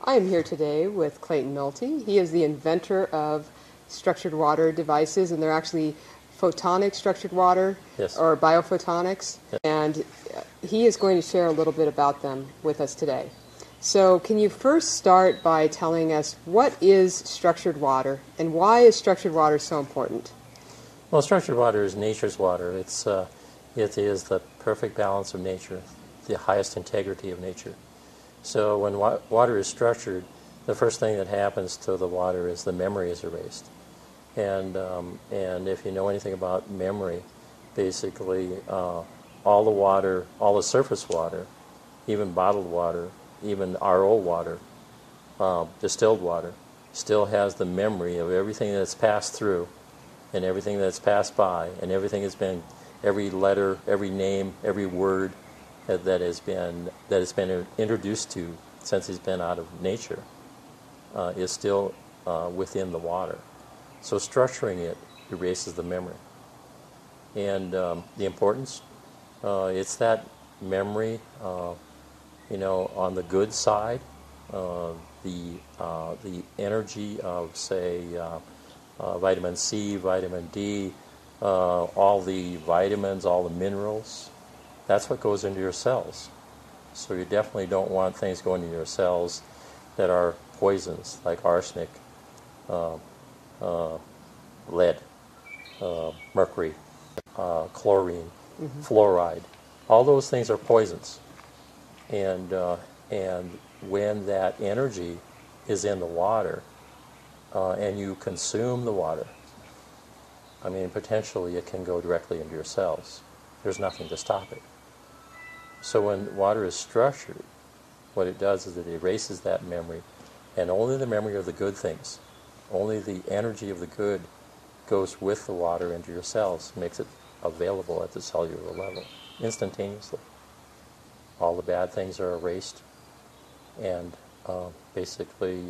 I am here today with Clayton Nolte. He is the inventor of structured water devices, and they're actually photonic structured water, Yes. or biophotonics, and he is going to share a little bit about them with us today. So can you first start by telling us what is structured water, and why is structured water so important? Well, structured water is nature's water. It is the perfect balance of nature, the highest integrity of nature. So when water is structured, the first thing that happens to the water is the memory is erased. And if you know anything about memory, basically all the water, all the surface water, even bottled water, even RO water, distilled water, still has the memory of everything that's passed through and everything that's passed by and everything that's been, every letter, every name, every word that has been introduced to since it's been out of nature is still within the water. So structuring it erases the memory. And the importance, it's that memory, on the good side, the energy of, say, vitamin C, vitamin D, all the vitamins, all the minerals, that's what goes into your cells. So you definitely don't want things going into your cells that are poisons, like arsenic, lead, mercury, chlorine, fluoride. All those things are poisons. And when that energy is in the water and you consume the water, I mean, potentially it can go directly into your cells. There's nothing to stop it. So when water is structured, what it does is it erases that memory, and only the memory of the good things, only the energy of the good goes with the water into your cells, makes it available at the cellular level instantaneously. All the bad things are erased, and basically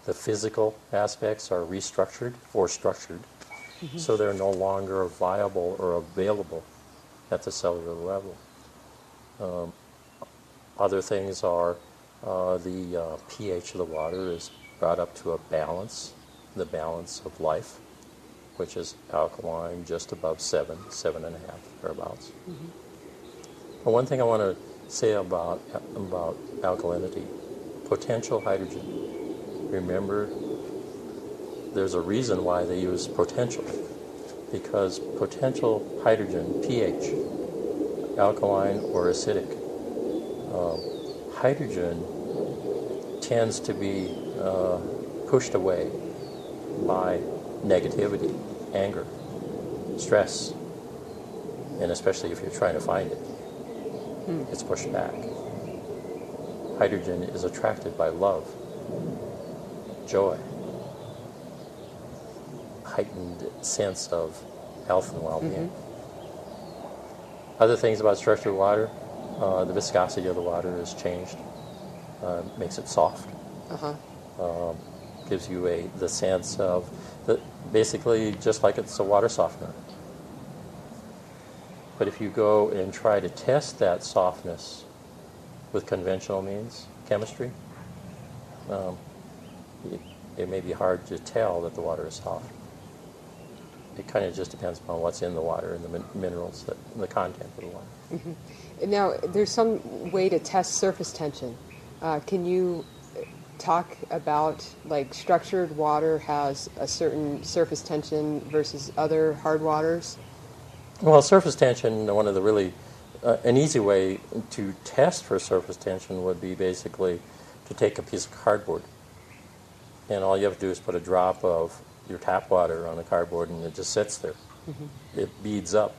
the physical aspects are restructured or structured, so they're no longer viable or available at the cellular level. Other things are the pH of the water is brought up to a balance, the balance of life, which is alkaline, just above 7.5, thereabouts. But one thing I want to say about alkalinity, potential hydrogen. Remember, there's a reason why they use potential, because potential hydrogen, pH, alkaline or acidic, hydrogen tends to be pushed away by negativity, anger, stress, and especially if you're trying to find it, it's pushed back. Hydrogen is attracted by love, joy, heightened sense of health and well-being. Other things about structured water, the viscosity of the water is changed, makes it soft, gives you the sense of, basically just like it's a water softener. But if you go and try to test that softness with conventional means, chemistry, it may be hard to tell that the water is soft. It kind of just depends upon what's in the water and the minerals, the content of the water. Now, there's some way to test surface tension. Can you talk about, like, structured water has a certain surface tension versus other hard waters? Well, surface tension, one of the really, an easy way to test for surface tension would be basically to take a piece of cardboard, and all you have to do is put a drop of your tap water on the cardboard, and it just sits there. It beads up.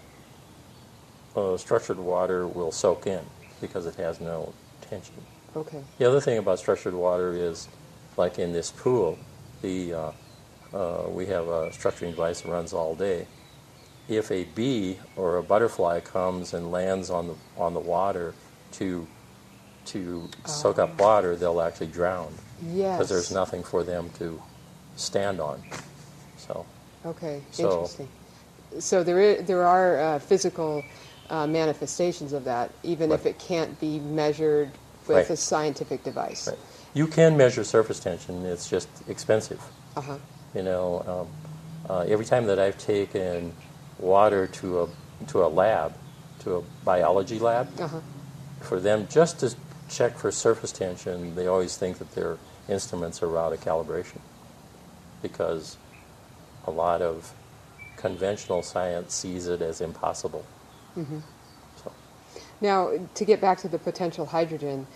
Structured water will soak in because it has no tension. Okay. The other thing about structured water is, like in this pool, we have a structuring device that runs all day. If a bee or a butterfly comes and lands on the water to soak up water, they'll actually drown. Yes. Because there's nothing for them to stand on. So. Okay. Interesting. So there are physical manifestations of that, even if it can't be measured with a scientific device. Right. You can measure surface tension. It's just expensive. Uh-huh. You know, every time that I've taken water to a lab, to a biology lab, Uh-huh. for them just to check for surface tension, they always think that their instruments are out of calibration, because a lot of conventional science sees it as impossible. Mm-hmm. So, Now, to get back to the potential hydrogen,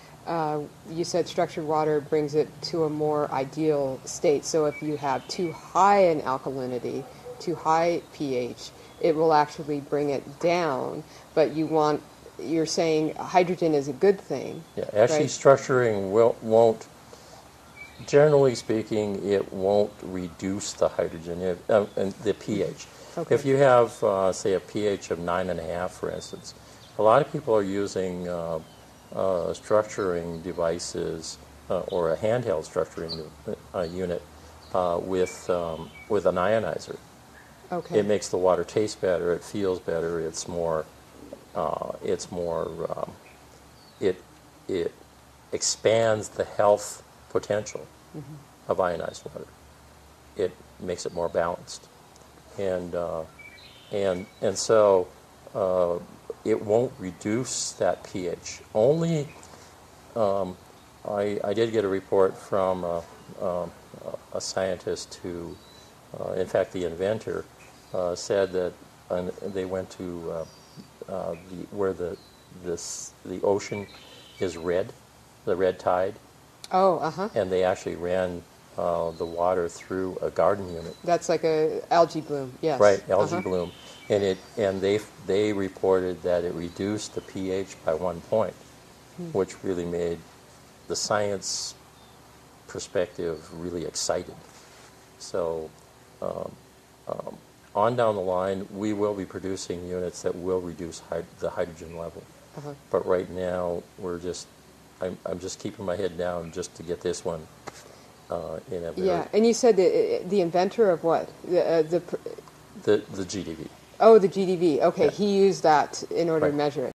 you said structured water brings it to a more ideal state. So if you have too high an alkalinity, too high pH, it will actually bring it down. But you're saying hydrogen is a good thing. yeah, actually, right? structuring won't. Generally speaking, it won't reduce the hydrogen and the pH. Okay. If you have, say, a pH of 9.5, for instance, a lot of people are using structuring devices or a handheld structuring unit with an ionizer. Okay. It makes the water taste better. It feels better. It's more. It expands the health potential of ionized water. It makes it more balanced, and so it won't reduce that pH. Only I did get a report from a scientist who, in fact, the inventor, said that they went to where the ocean is red, the red tide, Oh, uh-huh. and they actually ran the water through a garden unit. That's like a algae bloom, yes. Right, algae Uh-huh. bloom, and they reported that it reduced the pH by 1 point, which really made the science perspective really excited. So on down the line, we will be producing units that will reduce the hydrogen level. Uh-huh. But right now, I'm just keeping my head down just to get this one in a very, Yeah, and you said the inventor of what? the GDV. Oh, the GDV. Okay, Yeah. he used that in order to Right. measure it.